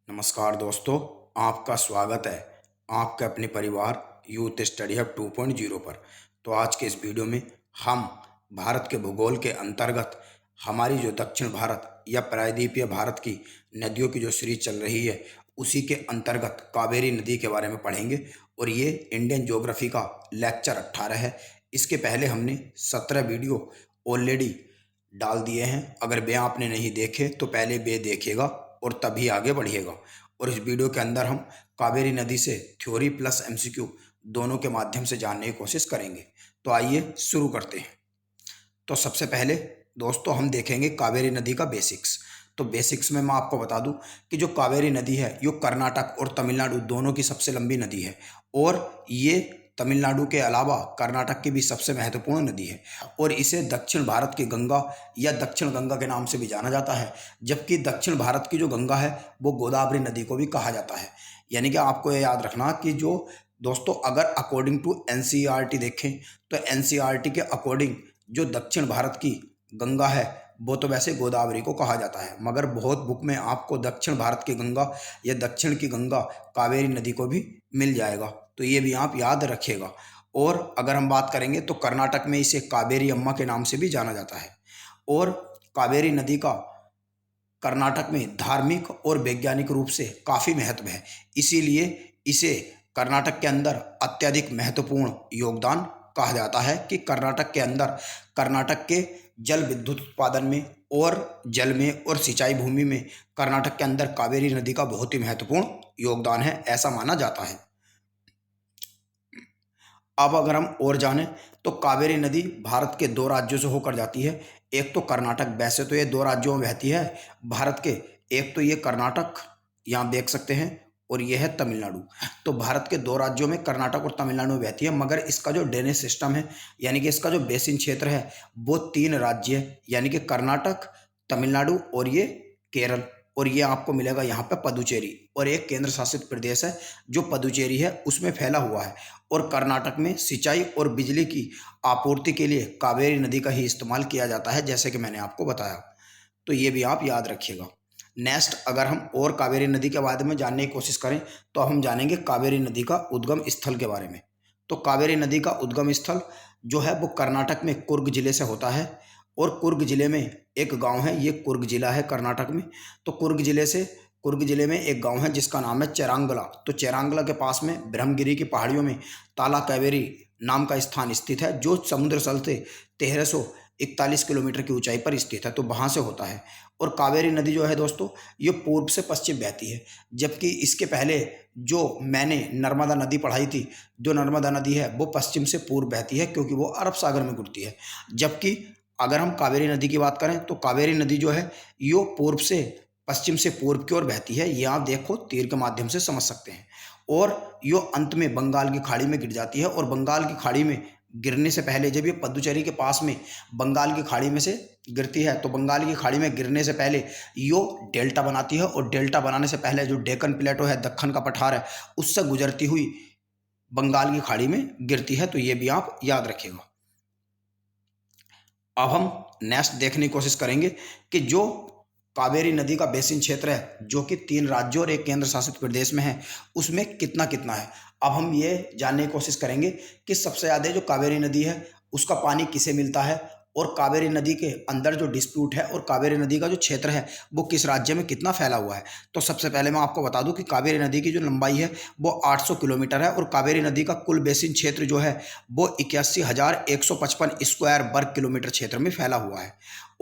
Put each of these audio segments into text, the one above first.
नमस्कार दोस्तों, आपका स्वागत है आपके अपने परिवार यूथ स्टडी हब 2.0 पर। तो आज के इस वीडियो में हम भारत के भूगोल के अंतर्गत हमारी जो दक्षिण भारत या प्रायद्वीपीय भारत की नदियों की जो सीरीज चल रही है उसी के अंतर्गत कावेरी नदी के बारे में पढ़ेंगे। और ये इंडियन ज्योग्राफी का लेक्चर 18 है। इसके पहले हमने 17 वीडियो ऑलरेडी डाल दिए हैं। अगर वे आपने नहीं देखे तो पहले वे देखिएगा और तभी आगे बढ़िएगा। और इस वीडियो के अंदर हम कावेरी नदी से थ्योरी प्लस एमसीक्यू दोनों के माध्यम से जानने की कोशिश करेंगे। तो आइए शुरू करते हैं। तो सबसे पहले दोस्तों हम देखेंगे कावेरी नदी का बेसिक्स। तो बेसिक्स में मैं आपको बता दूं कि जो कावेरी नदी है ये कर्नाटक और तमिलनाडु दोनों की सबसे लंबी नदी है और ये तमिलनाडु के अलावा कर्नाटक की भी सबसे महत्वपूर्ण नदी है। और इसे दक्षिण भारत की गंगा या दक्षिण गंगा के नाम से भी जाना जाता है, जबकि दक्षिण भारत की जो गंगा है वो गोदावरी नदी को भी कहा जाता है। यानी कि आपको ये याद रखना कि जो दोस्तों अगर अकॉर्डिंग टू एनसीईआरटी देखें तो एनसीईआरटी के अकॉर्डिंग जो दक्षिण भारत की गंगा है वो तो वैसे गोदावरी को कहा जाता है, मगर बहुत बुक में आपको दक्षिण भारत की गंगा या दक्षिण की गंगा कावेरी नदी को भी मिल जाएगा। तो ये भी आप याद रखिएगा। और अगर हम बात करेंगे तो कर्नाटक में इसे कावेरी अम्मा के नाम से भी जाना जाता है। और कावेरी नदी का कर्नाटक में धार्मिक और वैज्ञानिक रूप से काफ़ी महत्व है, इसीलिए इसे कर्नाटक के अंदर अत्यधिक महत्वपूर्ण योगदान कहा जाता है कि कर्नाटक के अंदर कर्नाटक के जल विद्युत उत्पादन में और जल में और सिंचाई भूमि में कर्नाटक के अंदर कावेरी नदी का बहुत ही महत्वपूर्ण योगदान है, ऐसा माना जाता है। अब अगर हम और जानें तो कावेरी नदी भारत के दो राज्यों से होकर जाती है। एक तो कर्नाटक, वैसे तो ये दो राज्यों में बहती है भारत के, एक तो ये कर्नाटक यहाँ देख सकते हैं और ये है तमिलनाडु। तो भारत के दो राज्यों में कर्नाटक और तमिलनाडु में बहती है, मगर इसका जो ड्रेनेज सिस्टम है यानी कि इसका जो बेसिन क्षेत्र है वो तीन राज्य है, यानी कि कर्नाटक, तमिलनाडु और ये केरल। और ये आपको मिलेगा यहाँ पे पदुचेरी, और एक केंद्र शासित प्रदेश है जो पदुचेरी है उसमें फैला हुआ है। और कर्नाटक में सिंचाई और बिजली की आपूर्ति के लिए कावेरी नदी का ही इस्तेमाल किया जाता है, जैसे कि मैंने आपको बताया। तो ये भी आप याद रखिएगा। नेक्स्ट अगर हम और कावेरी नदी के बारे में जानने की कोशिश करें तो हम जानेंगे कावेरी नदी का उद्गम स्थल के बारे में। तो कावेरी नदी का उद्गम स्थल जो है वो कर्नाटक में कुर्ग जिले से होता है। और कुर्ग जिले में एक गांव है, ये कुर्ग जिला है कर्नाटक में। तो कुर्ग जिले में एक गांव है जिसका नाम है चेरांगला। तो चेरांगला के पास में ब्रह्मगिरी की पहाड़ियों में ताला कावेरी नाम का स्थान स्थित है, जो समुद्र तल से 1341 किलोमीटर की ऊंचाई पर स्थित है। तो वहां से होता है। और कावेरी नदी जो है दोस्तों ये पूर्व से पश्चिम बहती है, जबकि इसके पहले जो मैंने नर्मदा नदी पढ़ाई थी, जो नर्मदा नदी है वो पश्चिम से पूर्व बहती है क्योंकि वो अरब सागर में घुलती है। जबकि अगर हम कावेरी नदी की बात करें तो कावेरी नदी जो है यो पूर्व से पश्चिम से पूर्व की ओर बहती है। ये आप देखो तीर के माध्यम से समझ सकते हैं। और यो अंत में बंगाल की खाड़ी में गिर जाती है। और बंगाल की खाड़ी में गिरने से पहले जब ये पदुचेरी के पास में बंगाल की खाड़ी में से गिरती है तो बंगाल की खाड़ी में गिरने से पहले यो डेल्टा बनाती है। और डेल्टा बनाने से पहले जो डेक्कन प्लेटो है, दक्कन का पठार है, उससे गुजरती हुई बंगाल की खाड़ी में गिरती है। तो ये भी आप याद रखिएगा। अब हम नेक्स्ट देखने की कोशिश करेंगे कि जो कावेरी नदी का बेसिन क्षेत्र है जो कि 3 राज्यों और एक केंद्र शासित प्रदेश में है उसमें कितना कितना है। अब हम ये जानने की कोशिश करेंगे कि सबसे ज़्यादा जो कावेरी नदी है उसका पानी किसे मिलता है, और कावेरी नदी के अंदर जो डिस्प्यूट है और कावेरी नदी का जो क्षेत्र है वो किस राज्य में कितना फैला हुआ है। तो सबसे पहले मैं आपको बता दूं कि कावेरी नदी की जो लंबाई है वो 800 किलोमीटर है। और कावेरी नदी का कुल बेसिन क्षेत्र जो है वो 81,155 स्क्वायर वर्ग किलोमीटर क्षेत्र में फैला हुआ है।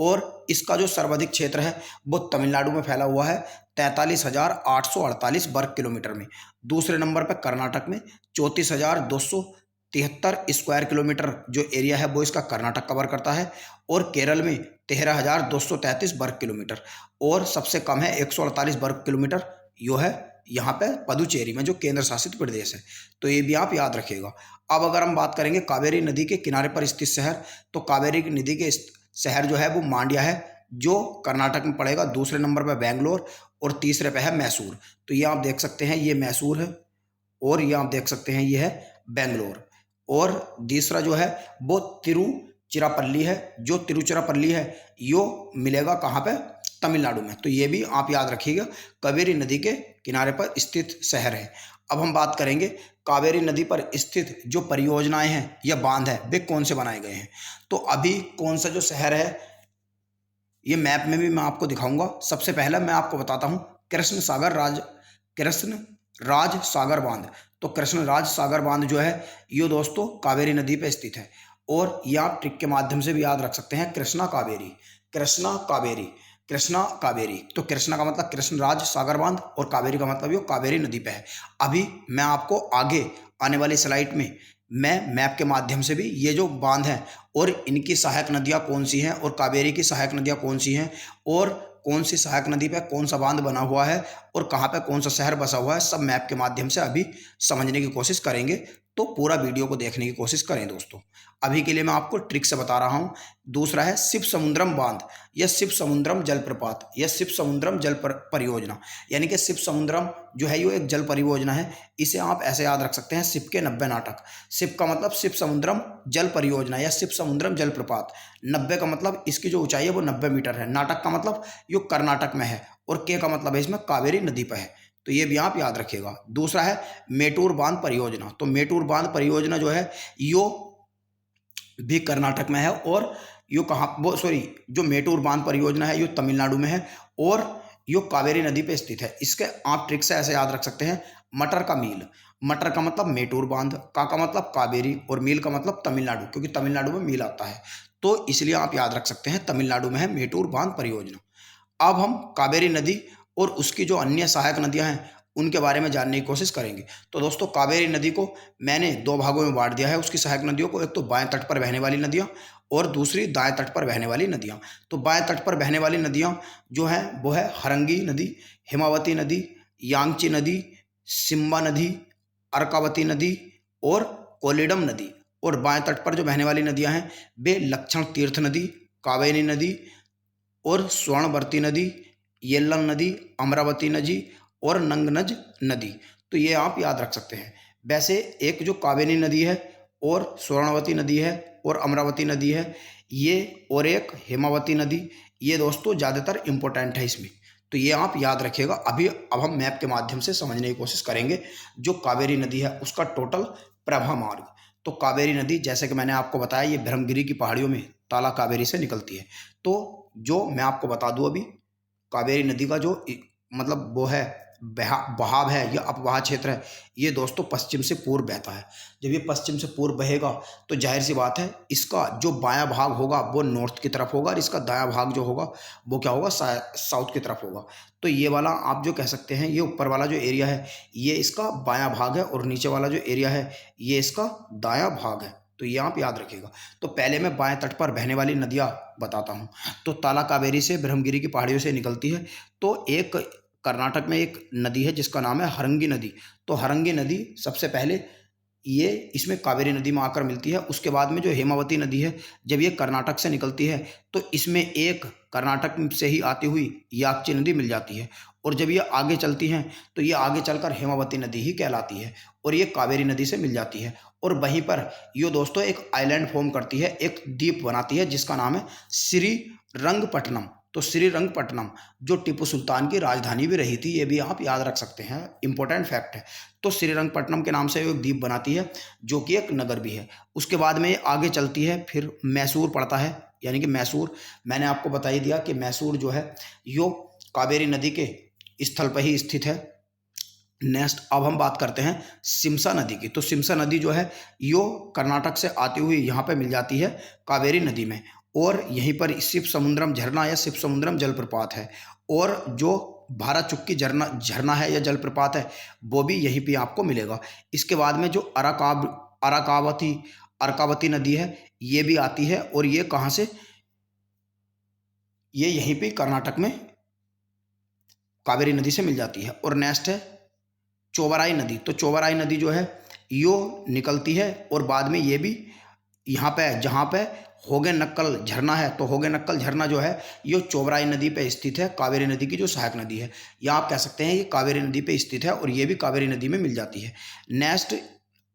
और इसका जो सर्वाधिक क्षेत्र है वो तमिलनाडु में फैला हुआ है 43,848 वर्ग किलोमीटर में। दूसरे नंबर पर कर्नाटक में 34,273 स्क्वायर किलोमीटर जो एरिया है वो इसका कर्नाटक कवर करता है। और केरल में 13,233 वर्ग किलोमीटर। और सबसे कम है 148 वर्ग किलोमीटर यो है यहाँ पे पदुचेरी में जो केंद्र शासित प्रदेश है। तो ये भी आप याद रखिएगा। अब अगर हम बात करेंगे कावेरी नदी के किनारे पर स्थित शहर, तो कावेरी नदी के शहर जो है वो मांड्या है जो कर्नाटक में पड़ेगा। दूसरे नंबर पर बेंगलोर और तीसरे पे है मैसूर। तो ये आप देख सकते हैं ये मैसूर है और ये आप देख सकते हैं ये है बेंगलोर। और तीसरा जो है वो तिरुचिरापल्ली है। जो तिरुचिरापल्ली है यो मिलेगा कहाँ पे, तमिलनाडु में। तो ये भी आप याद रखिएगा, कावेरी नदी के किनारे पर स्थित शहर है। अब हम बात करेंगे कावेरी नदी पर स्थित जो परियोजनाएं हैं या बांध है वे कौन से बनाए गए हैं। तो अभी कौन सा जो शहर है ये मैप में भी मैं आपको दिखाऊंगा। सबसे पहले मैं आपको बताता हूँ कृष्ण राज सागर बांध। तो कृष्ण राज सागर बांध जो है ये दोस्तों कावेरी नदी पे स्थित है। और ये आप ट्रिक के माध्यम से भी याद रख सकते हैं, कृष्णा कावेरी, कृष्णा कावेरी, कृष्णा कावेरी। तो कृष्णा का मतलब कृष्ण राज सागर बांध और कावेरी का मतलब ये कावेरी नदी पे है। अभी मैं आपको आगे आने वाली स्लाइड में मैं मैप के माध्यम से भी ये जो बांध हैं और इनकी सहायक नदियाँ कौन सी हैं और कावेरी की सहायक नदियाँ कौन सी हैं और कौन सी सहायक नदी पे कौन सा बांध बना हुआ है और कहाँ पे कौन सा शहर बसा हुआ है, सब मैप के माध्यम से अभी समझने की कोशिश करेंगे। तो पूरा वीडियो को देखने की कोशिश करें दोस्तों। अभी के लिए मैं आपको ट्रिक से बता रहा हूँ। दूसरा है शिव समुद्रम बांध या शिव समुद्रम जलप्रपात या शिव समुद्रम परियोजना। यानी कि शिव समुद्रम जो है ये एक जल परियोजना है। इसे आप ऐसे याद रख सकते हैं, शिव के 90 नाटक। शिव का मतलब शिव समुद्रम जल परियोजना या शिव समुद्रम जलप्रपात। 90 का मतलब इसकी जो ऊंचाई है वो 90 मीटर है। नाटक का मतलब ये कर्नाटक में है और के का मतलब है इसमें कावेरी नदी पर है। तो ये भी आप याद रखिएगा। दूसरा है मेटूर बांध परियोजना। तो मेटूर बांध परियोजना जो है यो भी कर्नाटक में है और यो कहाँ वो सॉरी जो मेटूर बांध परियोजना है यो तमिलनाडु में है और यो कावेरी नदी पे स्थित है। इसके आप ट्रिक से ऐसे याद रख सकते हैं, मटर का मील। मटर का मतलब मेटूर बांध, का मतलब कावेरी और मील का मतलब तमिलनाडु, क्योंकि तमिलनाडु में मील आता है। तो इसलिए आप याद रख सकते हैं तमिलनाडु में है मेटूर बांध परियोजना। अब हम कावेरी नदी और उसकी जो अन्य सहायक नदियां हैं उनके बारे में जानने की कोशिश करेंगे। तो दोस्तों कावेरी नदी को मैंने दो भागों में बांट दिया है उसकी सहायक नदियों को। एक तो बाएं तट पर बहने वाली नदियां और दूसरी दाएं तट पर बहने वाली नदियां। तो बाएं तट पर बहने वाली नदियां जो हैं वो है हरंगी नदी, हिमावती नदी, यांगची नदी, सिम्बा नदी, अर्कावती नदी और कोल्लिडम नदी। और बाएं तट पर जो बहने वाली नदियां हैं वे लक्षण तीर्थ नदी, कावेरी नदी और स्वर्णवर्ती नदी, येल्लम नदी, अमरावती नदी और नंगनज नदी। तो ये आप याद रख सकते हैं। वैसे एक जो कावेरी नदी है और स्वर्णवती नदी है और अमरावती नदी है ये, और एक हेमावती नदी, ये दोस्तों ज़्यादातर इम्पोर्टेंट है इसमें। तो ये आप याद रखिएगा। अब हम मैप के माध्यम से समझने की कोशिश करेंगे जो कावेरी नदी है उसका टोटल प्रवाह मार्ग। तो कावेरी नदी जैसे कि मैंने आपको बताया ये ब्रह्मगिरी की पहाड़ियों में ताला कावेरी से निकलती है। तो जो मैं आपको बता दूं अभी कावेरी नदी का जो मतलब वो है बहाव है या अपवाह क्षेत्र है ये दोस्तों पश्चिम से पूर्व बहता है। जब ये पश्चिम से पूर्व बहेगा तो जाहिर सी बात है इसका जो बायां भाग होगा वो नॉर्थ की तरफ होगा और इसका दायां भाग जो होगा वो क्या होगा, साउथ की तरफ होगा। तो ये वाला आप जो कह सकते हैं ये ऊपर वाला जो एरिया है ये इसका बायां भाग है और नीचे वाला जो एरिया है ये इसका दायां भाग है। तो ये आप याद रखिएगा। तो पहले मैं बाएं तट पर बहने वाली नदियाँ बताता हूँ। तो ताला कावेरी से ब्रह्मगिरी की पहाड़ियों से निकलती है। तो एक कर्नाटक में एक नदी है जिसका नाम है हरंगी नदी। तो हरंगी नदी सबसे पहले ये इसमें कावेरी नदी में आकर मिलती है। उसके बाद में जो हेमावती नदी है जब ये कर्नाटक से निकलती है तो इसमें एक कर्नाटक से ही आती हुई याकची नदी मिल जाती है। और जब ये आगे चलती हैं तो ये आगे चलकर हेमावती नदी ही कहलाती है और ये कावेरी नदी से मिल जाती है। और वहीं पर ये दोस्तों एक आइलैंड फॉर्म करती है, एक द्वीप बनाती है जिसका नाम है श्रीरंगपट्टनम। तो श्रीरंगपट्टनम जो टीपू सुल्तान की राजधानी भी रही थी ये भी आप याद रख सकते हैं, इंपॉर्टेंट फैक्ट है। तो श्रीरंगपट्टनम के नाम से एक द्वीप बनाती है जो कि एक नगर भी है। उसके बाद में ये आगे चलती है, फिर मैसूर पड़ता है। यानी कि मैसूर मैंने आपको बता ही दिया कि मैसूर जो है यो कावेरी नदी के स्थल पर ही स्थित है। नेक्स्ट अब हम बात करते हैं सिमसा नदी की। तो सिमसा नदी जो है यो कर्नाटक से आती हुई यहाँ पे मिल जाती है कावेरी नदी में और यहीं पर शिव समुद्रम झरना या शिव समुद्रम जलप्रपात है। और जो भारा चुक्की झरना है या जलप्रपात है वो भी यहीं पे आपको मिलेगा। इसके बाद में जो अर्कावती नदी है ये भी आती है और ये कहाँ से, ये यहीं पे कर्नाटक में कावेरी नदी से मिल जाती है। और नेक्स्ट है चोवराई नदी। तो चोवराई नदी जो है यो निकलती है और बाद में ये भी यहाँ पे जहाँ पे होगे नक्कल झरना है तो होगे नक्कल झरना जो है ये चोवराई नदी पे स्थित है, कावेरी नदी की जो सहायक नदी है। या आप कह सकते हैं ये कावेरी नदी पे स्थित है और ये भी कावेरी नदी में मिल जाती है। नेक्स्ट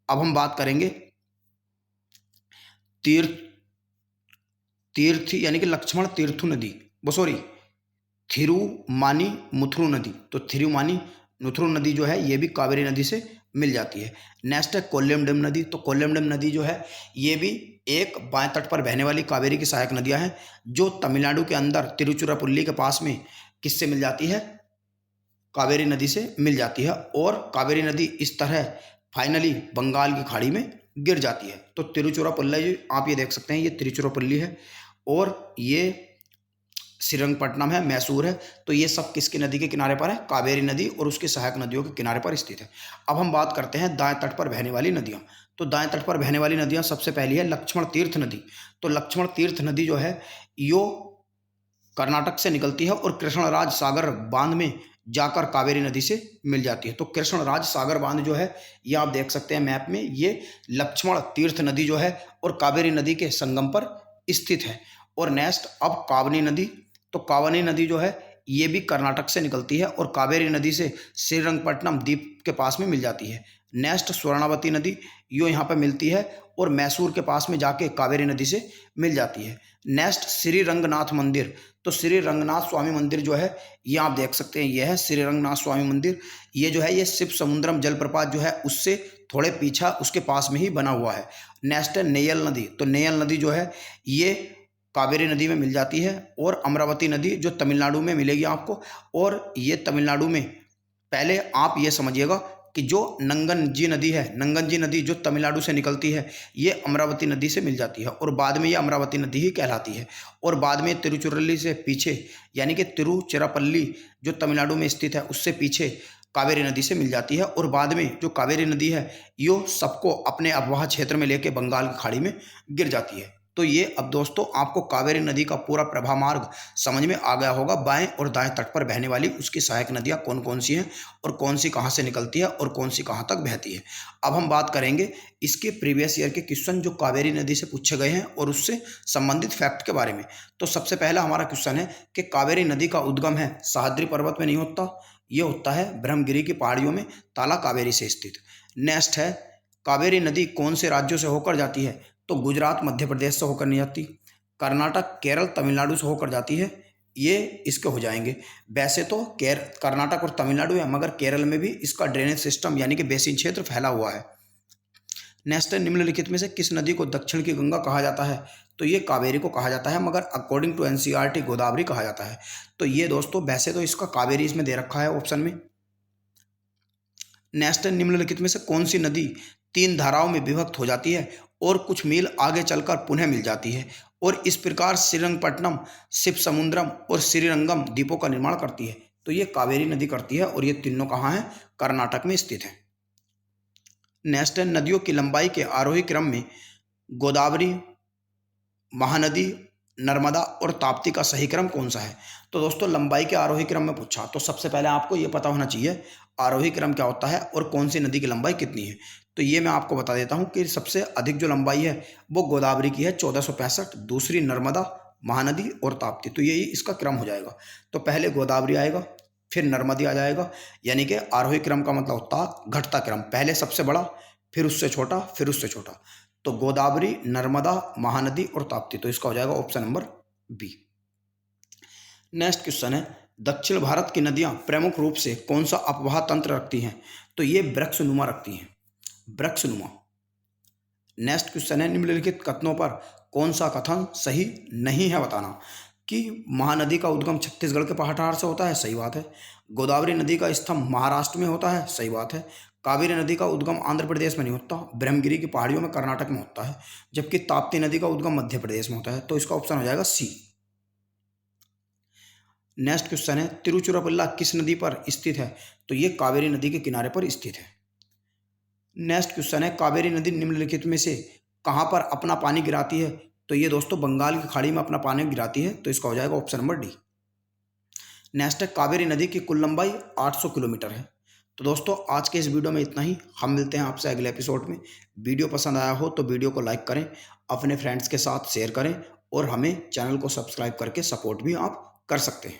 अब हम बात करेंगे तीर्थ यानी कि लक्ष्मण तीर्थु नदी, वो सॉरी थिरुमानी मुथुरु नदी, तो थिरुमानी मुथुरु नदी जो है ये भी कावेरी नदी से मिल जाती है। नेक्स्ट है कोल्लेम नदी, तो कोल्लेम नदी जो है ये भी एक बाएं तट पर बहने वाली कावेरी की सहायक नदियां हैं, जो तमिलनाडु के अंदर तिरुचिरापल्ली के पास में किससे मिल जाती है, कावेरी नदी से मिल जाती है। और कावेरी नदी इस तरह फाइनली बंगाल की खाड़ी में गिर जाती है। तो तिरुचिरापल्ली आप ये देख सकते हैं, ये तिरुचिरापल्ली है और ये श्रीरंगपट्टनम है, मैसूर है। तो ये सब किसकी नदी के किनारे पर है, कावेरी नदी और उसकी सहायक नदियों के किनारे पर स्थित है। अब हम बात करते हैं दाएं तट पर बहने वाली नदियां। तो दाएं तट पर बहने वाली नदियां सबसे पहली है लक्ष्मण तीर्थ नदी। तो लक्ष्मण तीर्थ नदी जो है यो कर्नाटक से निकलती है और कृष्णराज सागर बांध में जाकर कावेरी नदी से मिल जाती है। तो कृष्णराज सागर बांध जो है ये आप देख सकते हैं मैप में, ये लक्ष्मण तीर्थ नदी जो है और कावेरी नदी के संगम पर स्थित है। और नेक्स्ट अब कावनी नदी, तो कावनी नदी जो है ये भी कर्नाटक से निकलती है और कावेरी नदी से श्रीरंगपट्टनम द्वीप के पास में मिल जाती है। नेक्स्ट स्वर्णावती नदी यो यहाँ पर मिलती है और मैसूर के पास में जाके कावेरी नदी से मिल जाती है। नेक्स्ट श्री रंगनाथ मंदिर, तो श्री रंगनाथ स्वामी मंदिर जो है ये आप देख सकते हैं, ये है श्री रंगनाथ स्वामी मंदिर। ये जो है ये शिव समुद्रम जलप्रपात जो है उससे थोड़े पीछा उसके पास में ही बना हुआ है। नेक्स्ट है नेयल नदी, तो नेयल नदी जो है ये कावेरी नदी में मिल जाती है। और अमरावती नदी जो तमिलनाडु में मिलेगी आपको, और ये तमिलनाडु में पहले आप ये समझिएगा कि जो नंगनजी नदी है, नंगनजी नदी जो तमिलनाडु से निकलती है ये अमरावती नदी से मिल जाती है और बाद में ये अमरावती नदी ही कहलाती है। और बाद में तिरुचिरापल्ली से पीछे यानी कि तिरुचिरापल्ली जो तमिलनाडु में स्थित है उससे पीछे कावेरी नदी से मिल जाती है। और बाद में जो कावेरी नदी है यो सबको अपने अववाह क्षेत्र में लेके बंगाल की खाड़ी में गिर जाती है। तो ये अब दोस्तों आपको कावेरी नदी का पूरा प्रवाह मार्ग समझ में आ गया होगा, बाएं और दाएं तट पर बहने वाली उसकी सहायक नदियां कौन कौन सी हैं और कौन सी कहां से निकलती है और कौन सी कहां तक बहती है। अब हम बात करेंगे इसके प्रीवियस ईयर के क्वेश्चन जो कावेरी नदी से पूछे गए हैं और उससे संबंधित फैक्ट के बारे में। तो सबसे पहला हमारा क्वेश्चन है कि कावेरी नदी का उद्गम है सह्याद्री पर्वत में नहीं होता, ये होता है ब्रह्मगिरी की पहाड़ियों में ताला कावेरी से स्थित। नेक्स्ट है कावेरी नदी कौन से राज्यों से होकर जाती है, तो गुजरात मध्य प्रदेश से होकर नहीं जाती, कर्नाटक केरल तमिलनाडु से होकर जाती है, ये इसके हो जाएंगे। वैसे तो कर्नाटक और तमिलनाडु है मगर केरल में भी इसका ड्रेनेज सिस्टम यानी कि बेसिन क्षेत्र फैला हुआ है। नेक्स्ट निम्नलिखित में से किस नदी को दक्षिण की गंगा कहा जाता है, तो ये कावेरी को कहा जाता है मगर अकॉर्डिंग टू एनसीईआरटी गोदावरी कहा जाता है। तो ये दोस्तों वैसे तो इसका कावेरी इसमें दे रखा है ऑप्शन में। नेक्स्ट निम्नलिखित में से कौन सी नदी 3 धाराओं में विभक्त हो जाती है और कुछ मील आगे चलकर पुनः मिल जाती है और इस प्रकार श्रीरंगपट्टनम, शिव समुद्रम और श्रीरंगम द्वीपों का निर्माण करती है। तो ये कावेरी नदी करती है और ये तीनों कहाँ हैं, कर्नाटक में स्थित है। नेक्स्ट है नदियों की लंबाई के आरोही क्रम में गोदावरी, महानदी, नर्मदा और ताप्ती का सही क्रम कौन सा है। तो दोस्तों लंबाई के आरोही क्रम में पूछा तो सबसे पहले आपको ये पता होना चाहिए आरोही क्रम क्या होता है और कौन सी नदी की लंबाई कितनी है। तो ये मैं आपको बता देता हूँ कि सबसे अधिक जो लंबाई है वो गोदावरी की है 1465, दूसरी नर्मदा, महानदी और ताप्ती। तो ये इसका क्रम हो जाएगा। तो पहले गोदावरी आएगा फिर नर्मदी आ जाएगा, यानी कि आरोही क्रम का मतलब होता है घटता क्रम, पहले सबसे बड़ा फिर उससे छोटा फिर उससे छोटा। तो गोदावरी, नर्मदा, महानदी और ताप्ती, तो इसका हो जाएगा option number B. Next question है दक्षिण भारत की नदियां प्रमुख रूप से कौन सा अपवाह तंत्र रखती हैं, तो ये वृक्षनुमा रखती हैं, वृक्षनुमा। नेक्स्ट क्वेश्चन है निम्नलिखित कथनों पर कौन सा कथन सही नहीं है बताना, कि महानदी का उद्गम छत्तीसगढ़ के पहाड़ से होता है, सही बात है। गोदावरी नदी का स्तंभ महाराष्ट्र में होता है, सही बात है। कावेरी नदी का उद्गम आंध्र प्रदेश में नहीं होता, ब्रह्मगिरी की पहाड़ियों में कर्नाटक में होता है, जबकि ताप्ती नदी का उद्गम मध्य प्रदेश में होता है। तो इसका ऑप्शन हो जाएगा सी। नेक्स्ट क्वेश्चन है तिरुचिरापल्ली किस नदी पर स्थित है, तो ये कावेरी नदी के किनारे पर स्थित है। नेक्स्ट क्वेश्चन है कावेरी नदी निम्नलिखित में से कहां पर अपना पानी गिराती है, तो ये दोस्तों बंगाल की खाड़ी में अपना पानी गिराती है। तो इसका हो जाएगा ऑप्शन नंबर डी। नेक्स्ट है कावेरी नदी की कुल लंबाई 800 किलोमीटर है। तो दोस्तों आज के इस वीडियो में इतना ही, हम मिलते हैं आपसे अगले एपिसोड में। वीडियो पसंद आया हो तो वीडियो को लाइक करें, अपने फ्रेंड्स के साथ शेयर करें और हमें चैनल को सब्सक्राइब करके सपोर्ट भी आप कर सकते हैं।